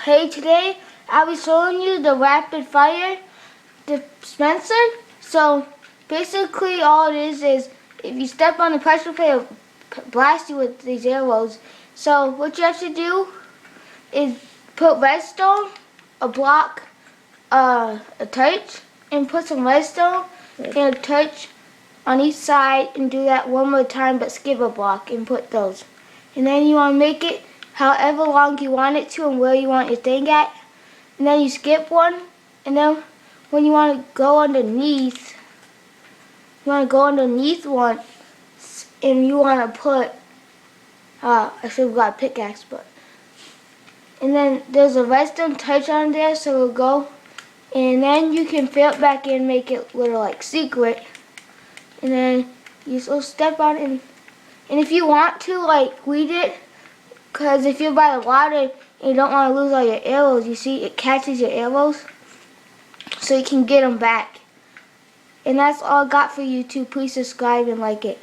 Hey, today I'll be showing you the rapid fire dispenser. So basically all it is if you step on the pressure plate, it'll blast you with these arrows. So what you have to do is put redstone, a block, a torch, and put some redstone and a torch on each side, and do that one more time, but skip a block and put those. And then you want to make it however long you want it to and where you want your thing at. And then you skip one, and then when you want to go underneath, one, and you want to put, I should have got a pickaxe, and then there's a redstone touch on there, so it'll go, and then you can fill it back in, make it little like secret, and then you just step on it, and if you want to, like we did, because if you're by the water and you don't want to lose all your arrows, you see it catches your arrows, so you can get them back. And that's all I got for you too. Please subscribe and like it.